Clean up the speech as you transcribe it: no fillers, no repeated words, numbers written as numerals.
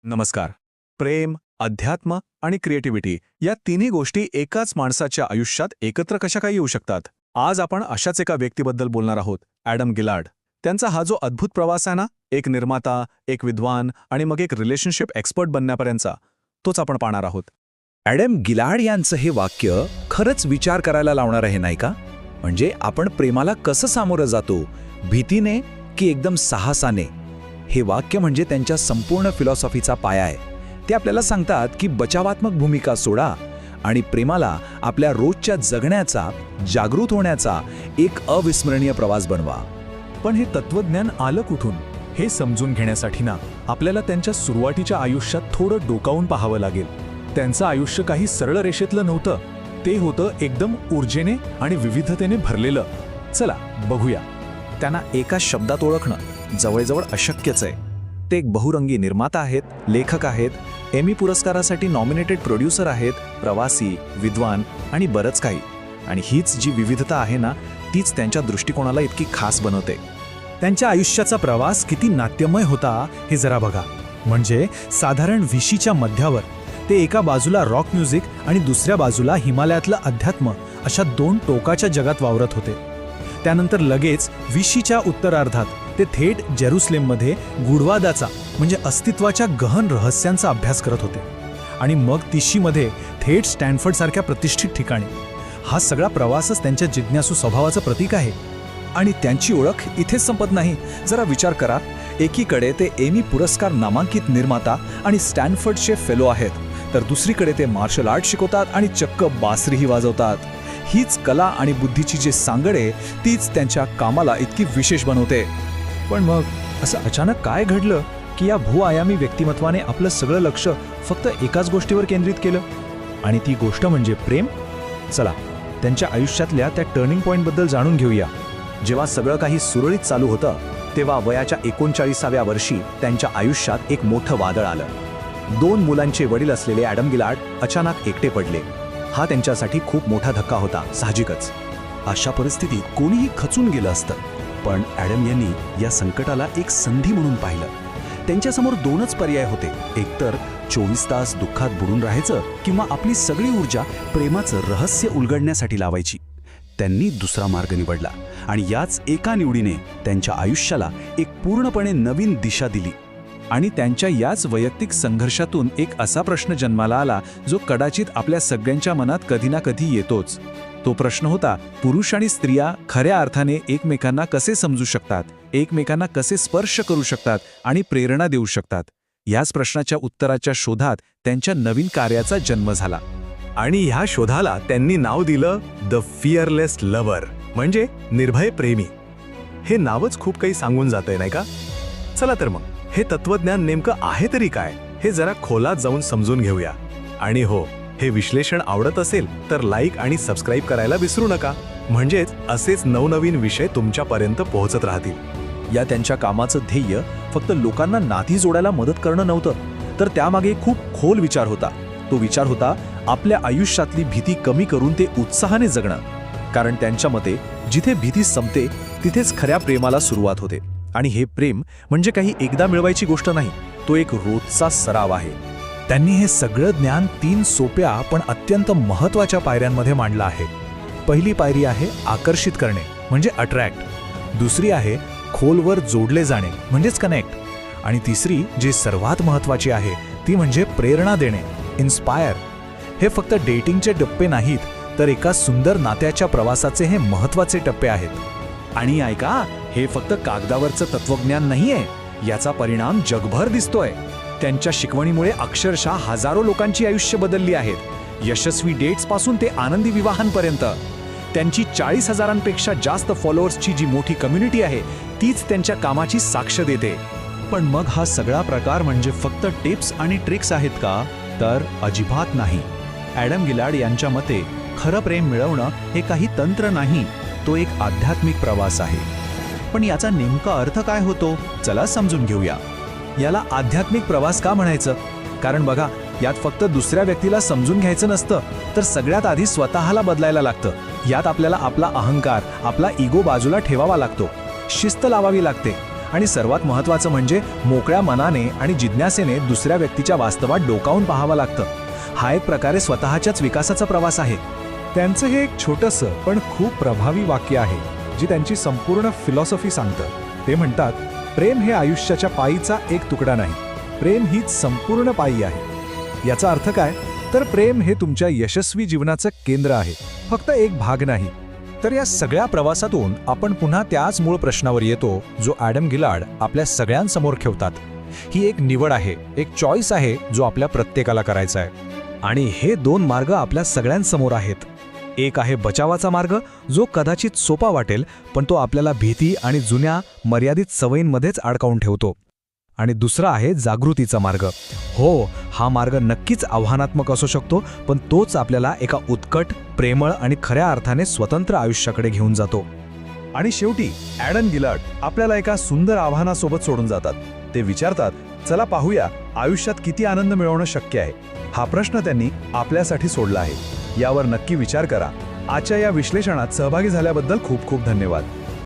नमस्कार. प्रेम, अध्यात्म आणि क्रिएटिव्हिटी या तिन्ही गोष्टी एकाच माणसाच्या आयुष्यात एकत्र कशा काय येऊ शकतात? आज आपण अशाच एका व्यक्तीबद्दल बोलणार आहोत, ॲडम गिलार्ड. त्यांचा हा जो अद्भुत प्रवास आहे ना, एक निर्माता, एक विद्वान आणि मग एक रिलेशनशिप एक्सपर्ट बनण्यापर्यंतचा, तोच आपण पाहणार आहोत. ॲडम गिलार्ड यांचं हे वाक्य खरंच विचार करायला लावणार आहे, नाही का? म्हणजे आपण प्रेमाला कसं सामोरं जातो, भीतीने की एकदम साहसाने? हे वाक्य म्हणजे त्यांच्या संपूर्ण फिलॉसॉफीचा पाया आहे. ते आपल्याला सांगतात की बचावात्मक भूमिका सोडा आणि प्रेमाला आपल्या रोजच्या जगण्याचा, जागृत होण्याचा एक अविस्मरणीय प्रवास बनवा. पण हे तत्वज्ञान आलं कुठून हे समजून घेण्यासाठी ना, आपल्याला त्यांच्या सुरुवातीच्या आयुष्यात थोडं डोकावून पाहावं लागेल. त्यांचं आयुष्य काही सरळ रेषेतलं नव्हतं. ते होतं एकदम ऊर्जेने आणि विविधतेने भरलेलं. चला बघूया. त्यांना एका शब्दात ओळखणं जवळजवळ अशक्यच आहे. ते एक बहुरंगी निर्माता आहेत, लेखक आहेत, एमी पुरस्कारासाठी नॉमिनेटेड प्रोड्युसर आहेत, प्रवासी, विद्वान आणि बरंच काही. आणि हीच जी विविधता आहे ना, तीच त्यांच्या दृष्टिकोनाला इतकी खास बनवते. त्यांच्या आयुष्याचा प्रवास किती नाट्यमय होता हे जरा बघा. म्हणजे साधारण 20च्या मध्यावर ते एका बाजूला रॉक म्युझिक आणि दुसऱ्या बाजूला हिमालयातलं अध्यात्म अशा दोन टोकाच्या जगात वावरत होते. त्यानंतर लगेच 20च्या उत्तरार्धात ते थेट जेरुसलेममध्ये गूढवादाचा म्हणजे अस्तित्वाच्या गहन रहस्यांचा अभ्यास करत होते. आणि मग 30मध्ये थेट स्टॅनफर्डसारख्या प्रतिष्ठित ठिकाणी. हा सगळा प्रवासच त्यांच्या जिज्ञासू स्वभावाचं प्रतीक आहे. आणि त्यांची ओळख इथेच संपत नाही. जरा विचार करा, एकीकडे ते एमी पुरस्कार नामांकित निर्माता आणि स्टॅनफर्डचे फेलो आहेत, तर दुसरीकडे ते मार्शल आर्ट शिकवतात आणि चक्क बासरीही वाजवतात. हीच कला आणि बुद्धीची जी सांगड आहे, तीच त्यांच्या कामाला इतकी विशेष बनवते. पण मग असं अचानक काय घडलं की या भूआयामी व्यक्तिमत्वाने आपलं सगळं लक्ष फक्त एकाच गोष्टीवर केंद्रित केलं? आणि ती गोष्ट म्हणजे प्रेम. चला त्यांच्या आयुष्यातल्या त्या टर्निंग पॉईंटबद्दल जाणून घेऊया. जेव्हा सगळं काही सुरळीत चालू होतं, तेव्हा वयाच्या 39व्या वर्षी त्यांच्या आयुष्यात एक मोठं वादळ आलं. 2 मुलांचे वडील असलेले ॲडम गिलार्ड अचानक एकटे पडले. हा त्यांच्यासाठी खूप मोठा धक्का होता, साहजिकच. अशा परिस्थितीत कोणीही खचून गेलं असतं, पण ॲडम यांनी या संकटाला एक संधी म्हणून पाहिलं. त्यांच्यासमोर 2च पर्याय होते. एकतर 24 तास दुःखात बुडून राहायचं किंवा आपली सगळी ऊर्जा प्रेमाचं रहस्य उलगडण्यासाठी लावायची. त्यांनी दुसरा मार्ग निवडला आणि याच एका निवडीने त्यांच्या आयुष्याला एक पूर्णपणे नवीन दिशा दिली. आणि त्यांच्या याच वैयक्तिक संघर्षातून एक असा प्रश्न जन्माला आला, जो कदाचित आपल्या सगळ्यांच्या मनात कधी ना कधी येतोच. तो प्रश्न होता, पुरुष आणि स्त्रिया खऱ्या अर्थाने एकमेकांना कसे समजू शकतात, एकमेकांना कसे स्पर्श करू शकतात आणि प्रेरणा देऊ शकतात? याच प्रश्नाच्या उत्तराच्या शोधात त्यांच्या नवीन कार्याचा जन्म झाला. आणि ह्या शोधाला त्यांनी नाव दिलं द फिअरलेस लव्हर, म्हणजे निर्भय प्रेमी. हे नावच खूप काही सांगून जातंय, नाही का? चला तर मग हे तत्वज्ञान नेमकं आहे तरी काय, हे जरा खोलात जाऊन समजून घेऊया. आणि हो, हे विश्लेषण आवडत असेल तर लाईक आणि सबस्क्राईब करायला विसरू नका. म्हणजेच असेच नवनवीन विषय तुमच्यापर्यंत पोहोचत राहतील. या त्यांच्या कामाचं ध्येय फक्त लोकांना नाती जोडायला मदत करणं नव्हतं, तर त्यामागे खूप खोल विचार होता. तो विचार होता आपल्या आयुष्यातली भीती कमी करून ते उत्साहाने जगणं. कारण त्यांच्या मते जिथे भीती संपते तिथेच खऱ्या प्रेमाला सुरुवात होते. आणि हे प्रेम म्हणजे काही एकदा मिळवायची गोष्ट नाही, तो एक रोजचा सराव आहे. त्यांनी हे सगळं ज्ञान 3 सोप्या पण अत्यंत महत्त्वाच्या पायऱ्यांमध्ये मांडलं आहे. पहिली पायरी आहे आकर्षित करणे म्हणजे अट्रॅक्ट. दुसरी आहे खोलवर जोडले जाणे म्हणजेच कनेक्ट. आणि तिसरी जी सर्वात महत्त्वाची आहे ती म्हणजे प्रेरणा देणे, इन्स्पायर. हे फक्त डेटिंगचे टप्पे नाहीत, तर एका सुंदर नात्याच्या प्रवासाचे हे महत्त्वाचे टप्पे आहेत. आणि ऐका, हे फक्त कागदावरचं तत्वज्ञान नाहीये, याचा परिणाम जगभर दिसतोय. त्यांच्या शिकवणीमुळे अक्षरशः हजारो लोकांची आयुष्य बदलली आहेत. यशस्वी डेट्सपासून ते आनंदी विवाहांपर्यंत. त्यांची 40,000पेक्षा जास्त फॉलोअर्सची जी मोठी कम्युनिटी आहे, तीच त्यांच्या कामाची साक्ष देते. पण मग हा सगळा प्रकार म्हणजे फक्त टिप्स आणि ट्रिक्स आहेत का? तर अजिबात नाही. ॲडम गिलार्ड यांच्या मते खरं प्रेम मिळवणं हे काही तंत्र नाही, तो एक आध्यात्मिक प्रवास आहे. पण याचा नेमका अर्थ काय होतो? चला समजून घेऊया. याला आध्यात्मिक प्रवास का म्हणायचं? कारण बघा, यात फक्त दुसऱ्या व्यक्तीला समजून घ्यायचं नसतं, तर सगळ्यात आधी स्वतःला बदलायला लागतं. यात आपल्याला आपला अहंकार, आपला इगो बाजूला ठेवावा लागतो, शिस्त लावावी लागते आणि सर्वात महत्त्वाचं म्हणजे मोकळ्या मनाने आणि जिज्ञासेने दुसऱ्या व्यक्तीच्या वास्तवात डोकावून पाहावं लागतं. हा एक प्रकारे स्वतःच्याच विकासाचा प्रवास आहे. त्यांचं हे एक छोटंसं पण खूप प्रभावी वाक्य आहे जे त्यांची संपूर्ण फिलॉसॉफी सांगतं. ते म्हणतात, प्रेम हे आयुष्याच्या पायीचा एक तुकडा नाही, प्रेम हीच संपूर्ण पायी आहे. याचा अर्थ काय? तर प्रेम हे तुमच्या यशस्वी जीवनाचं केंद्र आहे, फक्त एक भाग नाही. तर या सगळ्या प्रवासातून आपण पुन्हा त्याच मूळ प्रश्नावर येतो जो ॲडम गिलार्ड आपल्या सगळ्यांसमोर ठेवतात. ही एक निवड आहे, एक चॉईस आहे जो आपल्या प्रत्येकाला करायचा आहे. आणि हे दोन मार्ग आपल्या सगळ्यांसमोर आहेत. एक आहे बचावाचा मार्ग, जो कदाचित सोपा वाटेल, पण तो आपल्याला भीती आणि जुन्या मर्यादित सवयींमध्येच अडकावून ठेवतो. आणि दुसरा आहे जागृतीचा मार्ग. हो, हा मार्ग नक्कीच आव्हानात्मक असू शकतो, पण तोच आपल्याला एका उत्कट, प्रेमळ आणि खऱ्या अर्थाने स्वतंत्र आयुष्याकडे घेऊन जातो. आणि शेवटी ॲडम गिलार्ड आपल्याला एका सुंदर आव्हानासोबत सोडून जातात. ते विचारतात, चला पाहूया आयुष्यात किती आनंद मिळवणं शक्य आहे. हा प्रश्न त्यांनी आपल्यासाठी सोडला आहे. यावर नक्की विचार करा. आजच्या या विश्लेषणात सहभागी झाल्याबद्दल खूप खूप धन्यवाद.